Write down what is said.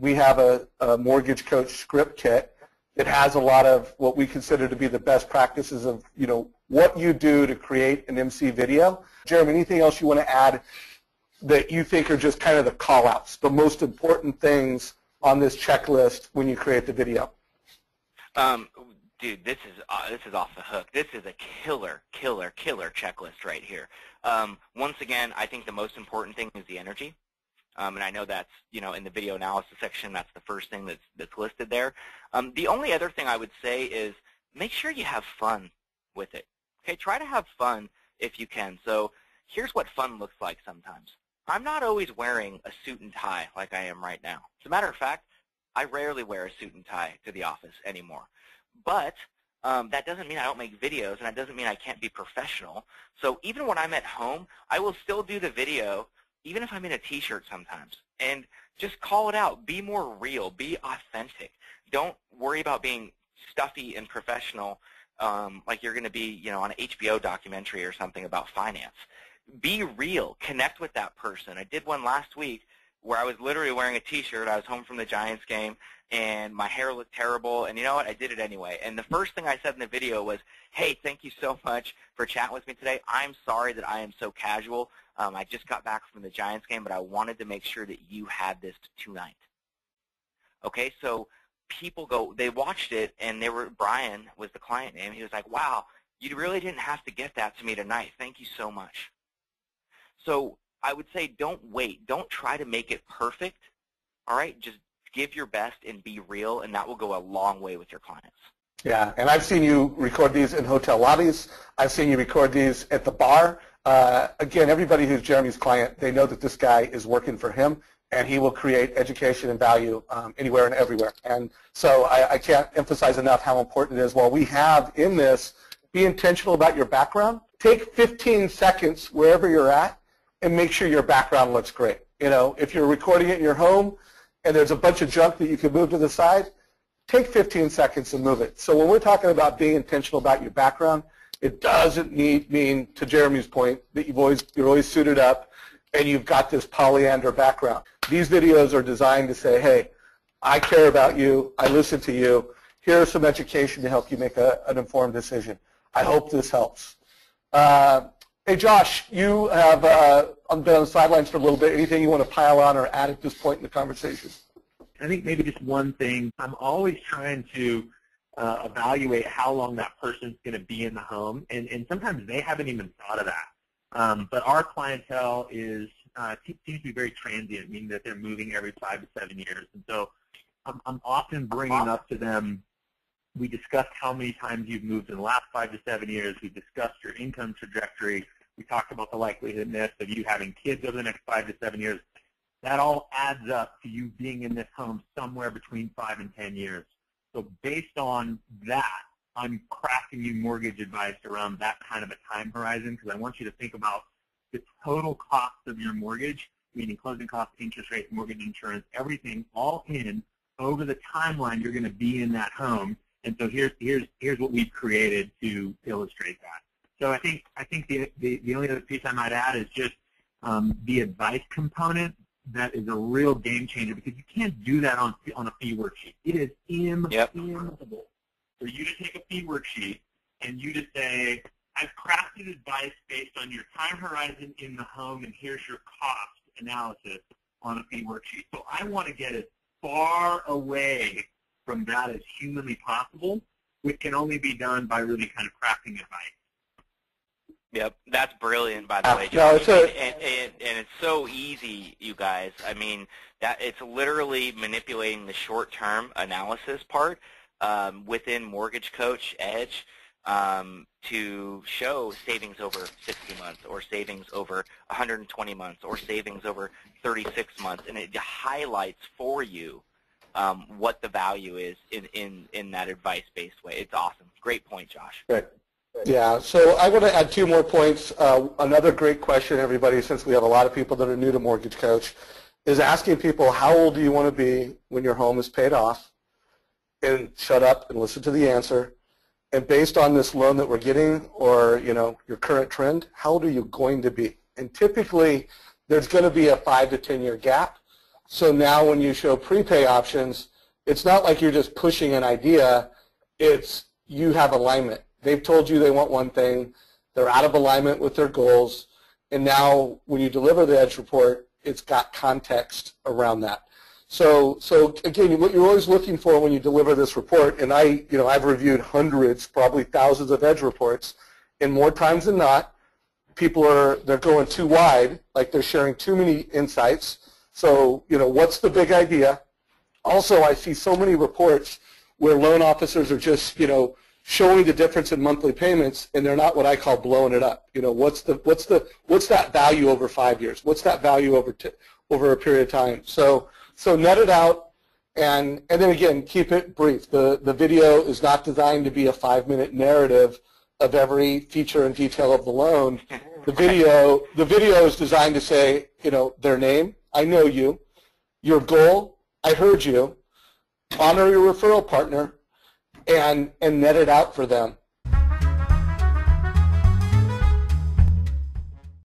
we have a mortgage coach script kit that has a lot of what we consider to be the best practices of, what you do to create an MC video. Jeremy, anything else you want to add that you think are just kind of the call-outs, the most important things on this checklist when you create the video? Dude, this is off the hook. This is a killer checklist right here. Once again, I think the most important thing is the energy. And I know that's, in the video analysis section, that's the first thing that's listed there. The only other thing I would say is make sure you have fun with it. Okay, try to have fun if you can. So here's what fun looks like sometimes. I'm not always wearing a suit and tie like I am right now. As a matter of fact, I rarely wear a suit and tie to the office anymore. But that doesn't mean I don't make videos, and that doesn't mean I can't be professional. So even when I'm at home, I will still do the video, even if I'm in a T-shirt sometimes. And just call it out. Be more real. Be authentic. Don't worry about being stuffy and professional like you're going to be, on an HBO documentary or something about finance. Be real. Connect with that person. I did one last week where I was literally wearing a T-shirt. I was home from the Giants game, and my hair looked terrible, and you know what? I did it anyway. And the first thing I said in the video was, hey, thank you so much for chatting with me today. I'm sorry that I am so casual. I just got back from the Giants game, but I wanted to make sure that you had this tonight. Okay, so people they watched it, and Brian was the client name. He was like, wow, you really didn't have to get that to me tonight. Thank you so much. So I would say don't wait. Don't try to make it perfect, all right? Just give your best and be real, and that will go a long way with your clients. Yeah, and I've seen you record these in hotel lobbies. I've seen you record these at the bar. Again, everybody who's Jeremy's client, they know that this guy is working for him, and he will create education and value anywhere and everywhere. And so I can't emphasize enough how important it is. While we have in this, be intentional about your background. Take 15 seconds wherever you're at and make sure your background looks great. If you're recording it in your home and there's a bunch of junk that you can move to the side, take 15 seconds and move it. So when we're talking about being intentional about your background, it doesn't mean, to Jeremy's point, that you're always suited up and you've got this polyandrous background. These videos are designed to say, hey, I care about you, I listen to you, here's some education to help you make an informed decision. I hope this helps. Hey, Josh, you have been on the sidelines for a little bit. Anything you want to pile on or add at this point in the conversation? I think maybe just one thing. I'm always trying to evaluate how long that person's going to be in the home, and sometimes they haven't even thought of that. But our clientele seems to be very transient, meaning that they're moving every 5 to 7 years. And so I'm often bringing up to them, we discussed how many times you've moved in the last 5 to 7 years. We discussed your income trajectory. We talked about the likeliness of you having kids over the next 5 to 7 years. That all adds up to you being in this home somewhere between 5 and 10 years. So based on that, I'm crafting you mortgage advice around that kind of a time horizon, because I want you to think about the total cost of your mortgage, meaning closing costs, interest rates, mortgage insurance, everything all in over the timeline you're going to be in that home. And so here's what we've created to illustrate that. So I think the only other piece I might add is just the advice component. That is a real game changer, because you can't do that on a fee worksheet. It is impossible for you to take a fee worksheet and you to say, I've crafted advice based on your time horizon in the home, and here's your cost analysis on a fee worksheet. So I want to get as far away from that as humanly possible, which can only be done by really kind of crafting advice. Yep, that's brilliant, by the way, Josh. No, and it's so easy, you guys. I mean, that it's literally manipulating the short-term analysis part within Mortgage Coach Edge to show savings over 60 months, or savings over 120 months, or savings over 36 months, and it highlights for you what the value is in that advice-based way. It's awesome. Great point, Josh. Great. Yeah, so I want to add 2 more points. Another great question, everybody, since we have a lot of people that are new to Mortgage Coach, is asking people, how old do you want to be when your home is paid off? And shut up and listen to the answer. And based on this loan that we're getting, or your current trend, how old are you going to be? And typically, there's going to be a 5 to 10 year gap. So now when you show prepay options, it's not like you're just pushing an idea. It's you have alignment. They've told you they want one thing. They're out of alignment with their goals. And now when you deliver the edge report, it's got context around that. So again, what you're always looking for when you deliver this report, and I've reviewed hundreds, probably thousands of edge reports, and more times than not, they're going too wide, like they're sharing too many insights. So, what's the big idea? Also, I see so many reports where loan officers are just, showing the difference in monthly payments, and they're not what I call blowing it up. What's that value over 5 years? What's that value over a period of time? So net it out, and then again, keep it brief. The video is not designed to be a 5-minute narrative of every feature and detail of the loan. The video is designed to say, their name, I know you, your goal, I heard you, honor your referral partner, and net it out for them.